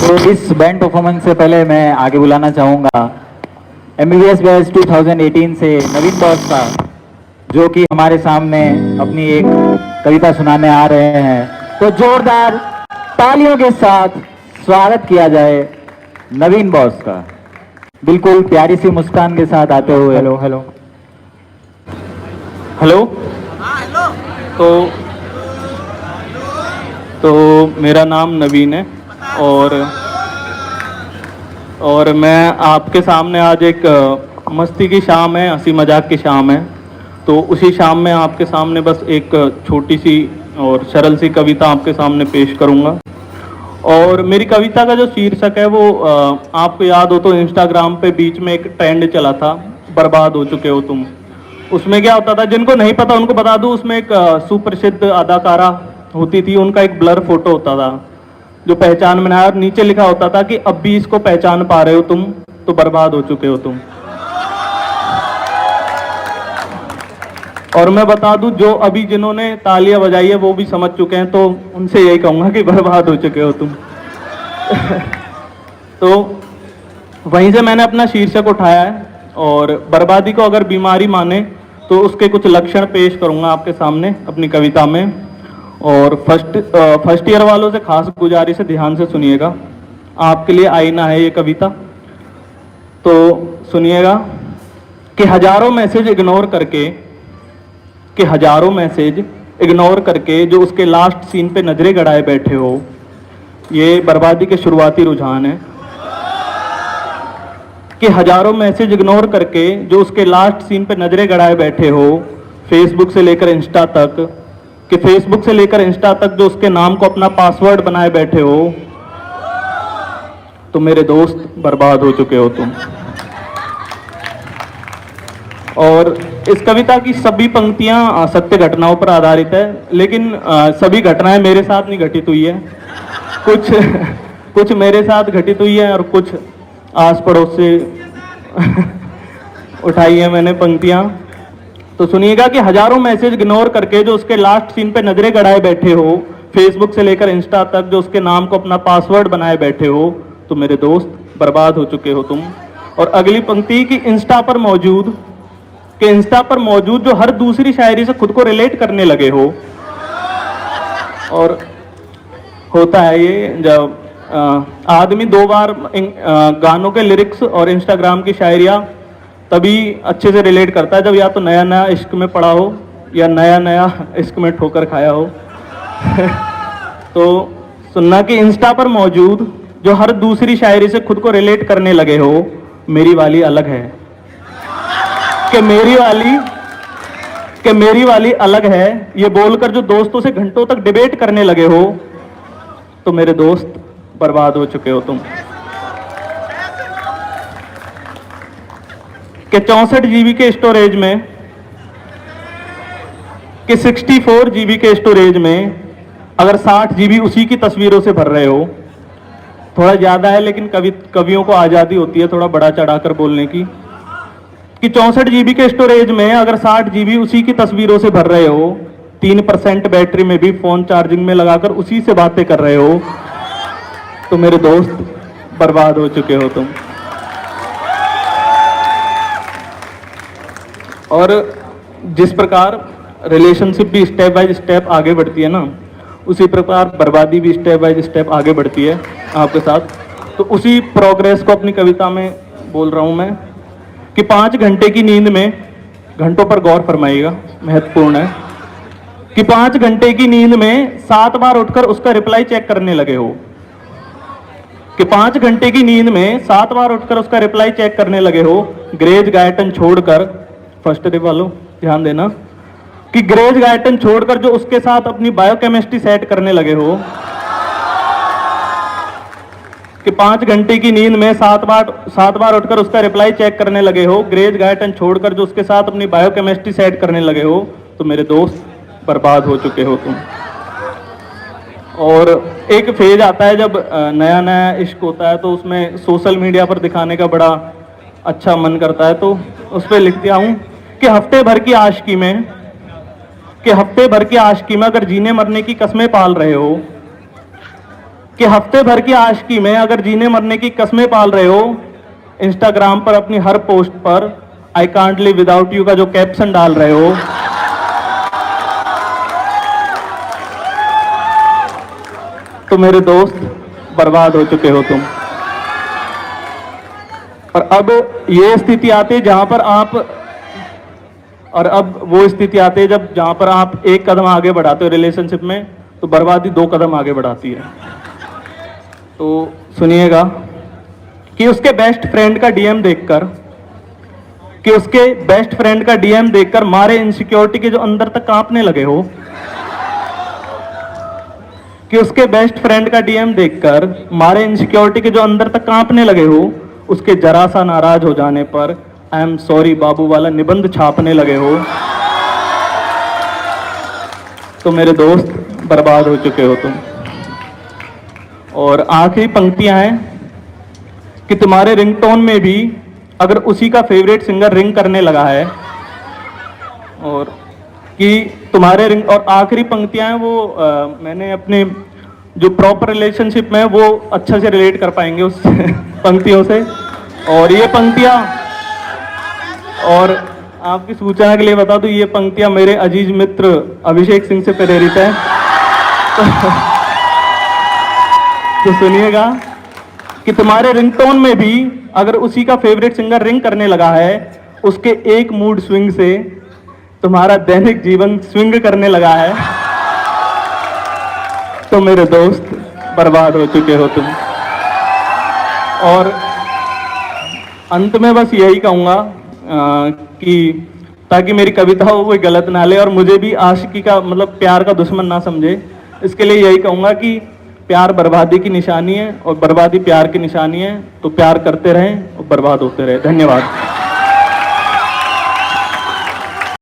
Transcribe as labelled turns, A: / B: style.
A: तो इस band performance से पहले मैं आगे बुलाना चाहूँगा MBBS बैच 2018 से नवीन बॉस का, जो कि हमारे सामने अपनी एक कविता सुनाने आ रहे हैं। तो जोरदार तालियों के साथ स्वागत किया जाए नवीन बॉस का, बिल्कुल प्यारी सी मुस्कान के साथ आते हुए।
B: Hello hello hello. तो मेरा नाम नवीन है और मैं आपके सामने आज एक मस्ती की शाम है, हंसी मजाक की शाम है। तो उसी शाम में आपके सामने बस एक छोटी सी और सरल सी कविता आपके सामने पेश करूंगा। और मेरी कविता का जो शीर्षक है वो आपको याद हो तो इंस्टाग्राम पे बीच में एक ट्रेंड चला था, बर्बाद हो चुके हो तुम। उसमें क्या होता था, जिनको नहीं पता उनको बता दूं, उसमें एक सुप्रसिद्ध अदाकारा होती थी, उनका एक ब्लर फोटो होता था जो पहचान में ना, और नीचे लिखा होता था कि अब भी इसको पहचान पा रहे हो तुम तो बर्बाद हो चुके हो तुम। और मैं बता दूं, जो अभी जिन्होंने तालियां बजाई है वो भी समझ चुके हैं, तो उनसे यही कहूंगा कि बर्बाद हो चुके हो तुम। तो वहीं से मैंने अपना शीर्षक उठाया है, और बर्बादी को अगर बीमारी माने तो उसके कुछ लक्षण पेश करूंगा आपके सामने अपनी कविता में। और फर्स्ट ईयर वालों से खास गुजारिश है, ध्यान से सुनिएगा, आपके लिए आईना है ये कविता। तो सुनिएगा कि हजारों मैसेज इग्नोर करके जो उसके लास्ट सीन पे नजरें गड़ाए बैठे हो, ये बर्बादी के शुरुआती रुझान है। कि हजारों मैसेज इग्नोर करके जो उसके लास्ट सीन पे नजरें गड़ाए बैठे हो, फेसबुक से लेकर इंस्टा तक, कि फेसबुक से लेकर इंस्टा तक जो उसके नाम को अपना पासवर्ड बनाए बैठे हो, तो मेरे दोस्त बर्बाद हो चुके हो तुम। और इस कविता की सभी पंक्तियां सत्य घटनाओं पर आधारित है, लेकिन सभी घटनाएं मेरे साथ नहीं घटित हुई है। कुछ मेरे साथ घटित हुई है और कुछ आस पड़ोस से उठाई है मैंने पंक्तियां। तो सुनिएगा कि हजारों मैसेज इग्नोर करके जो उसके लास्ट सीन पे नजरें गड़ाए बैठे हो, फेसबुक से लेकर इंस्टा तक जो उसके नाम को अपना पासवर्ड बनाए बैठे हो, तो मेरे दोस्त बर्बाद हो चुके हो तुम। और अगली पंक्ति कि इंस्टा पर मौजूद जो हर दूसरी शायरी से खुद को रिलेट करने लगे हो। और होता है ये, जब आदमी दो बार गानों के लिरिक्स और इंस्टाग्राम की शायरियाँ तभी अच्छे से रिलेट करता है, जब या तो नया नया इश्क में पड़ा हो या नया नया इश्क में ठोकर खाया हो। तो सुनना कि इंस्टा पर मौजूद जो हर दूसरी शायरी से खुद को रिलेट करने लगे हो, मेरी वाली अलग है। कि मेरी वाली अलग है, ये बोलकर जो दोस्तों से घंटों तक डिबेट करने लगे हो, तो मेरे दोस्त बर्बाद हो चुके हो तुम। कि 64 GB के स्टोरेज में, कि 64 GB के स्टोरेज में अगर 60 GB उसी की तस्वीरों से भर रहे हो, थोड़ा ज्यादा है लेकिन कवियों को आजादी होती है थोड़ा बड़ा चढ़ाकर बोलने की। कि 64 GB के स्टोरेज में अगर 60 GB उसी की तस्वीरों से भर रहे हो, 3% बैटरी में भी फोन चार्जिंग में लगाकर उसी से बातें कर रहे हो, तो मेरे दोस्त बर्बाद हो चुके हो तुम। और जिस प्रकार रिलेशनशिप भी स्टेप बाय स्टेप आगे बढ़ती है ना, उसी प्रकार बर्बादी भी स्टेप बाय स्टेप आगे बढ़ती है आपके साथ। तो उसी प्रोग्रेस को अपनी कविता में बोल रहा हूं मैं। कि 5 घंटे की नींद में, घंटों पर गौर फरमाइएगा, महत्वपूर्ण है, कि 5 घंटे की नींद में 7 बार उठकर उसका रिप्लाई चेक करने लगे हो। कि 5 घंटे की नींद में 7 बार उठकर उसका रिप्लाई चेक करने लगे हो, ग्रेज गायटन छोड़कर, फर्स्ट डे वालों ध्यान देना, कि ग्रेज गायटन छोड़कर जो उसके साथ अपनी बायोकेमिस्ट्री सेट करने लगे हो। कि 5 घंटे की नींद में 7 बार उठकर उसका रिप्लाई चेक करने लगे हो, ग्रेज गायटन छोड़कर जो उसके साथ अपनी बायोकेमिस्ट्री सेट करने लगे हो, तो मेरे दोस्त बर्बाद हो चुके हो तुम। और एक फेज आता है जब नया नया इश्क होता है, तो उसमें सोशल मीडिया पर दिखाने का बड़ा अच्छा मन करता है, तो उस पर लिख दिया हूं कि हफ्ते भर की आशिकी में अगर जीने मरने की कस्में पाल रहे हो, कि हफ्ते भर की आशिकी में अगर जीने मरने की कस्में पाल रहे हो, इंस्टाग्राम पर अपनी हर पोस्ट पर I can't live without you का जो कैप्शन डाल रहे हो, तो मेरे दोस्त बर्बाद हो चुके हो तुम। और अब ये स्थिति आती है जहां पर आप, और अब वो स्थिति आती है जब जहां पर आप एक कदम आगे बढ़ाते हो रिलेशनशिप में, तो बर्बादी 2 कदम आगे बढ़ाती है। तो सुनिएगा कि उसके बेस्ट फ्रेंड का डीएम देखकर मारे इनसिक्योरिटी के जो अंदर तक कांपने लगे हो, कि उसके बेस्ट फ्रेंड का डीएम देखकर मारे इनसिक्योरिटी के जो अंदर तक कांपने लगे हो, उसके जरा सा नाराज हो जाने पर आई एम सॉरी बाबू वाला निबंध छापने लगे हो, तो मेरे दोस्त बर्बाद हो चुके हो तुम। और आखिरी पंक्तियां हैं कि तुम्हारे रिंगटोन में भी अगर उसी का फेवरेट सिंगर रिंग करने लगा है, और कि तुम्हारे रिंग, और आखिरी पंक्तियां हैं वो मैंने अपने जो प्रॉपर रिलेशनशिप में वो अच्छा से रिलेट कर पाएंगे उस पंक्तियों से। और ये पंक्तियां, और आपकी सूचना के लिए बता दूं, ये पंक्तियां मेरे अजीज मित्र अभिषेक सिंह से प्रेरित है। तो सुनिएगा कि तुम्हारे रिंगटोन में भी अगर उसी का फेवरेट सिंगर रिंग करने लगा है, उसके एक मूड स्विंग से तुम्हारा दैनिक जीवन स्विंग करने लगा है, तो मेरे दोस्त बर्बाद हो चुके हो तुम। और अंत में बस यही कहूंगा कि ताकि मेरी कविता हो कोई गलत ना ले और मुझे भी आशिकी का मतलब प्यार का दुश्मन ना समझे, इसके लिए यही कहूंगा कि प्यार बर्बादी की निशानी है और बर्बादी प्यार की निशानी है, तो प्यार करते रहें और बर्बाद होते रहें। धन्यवाद।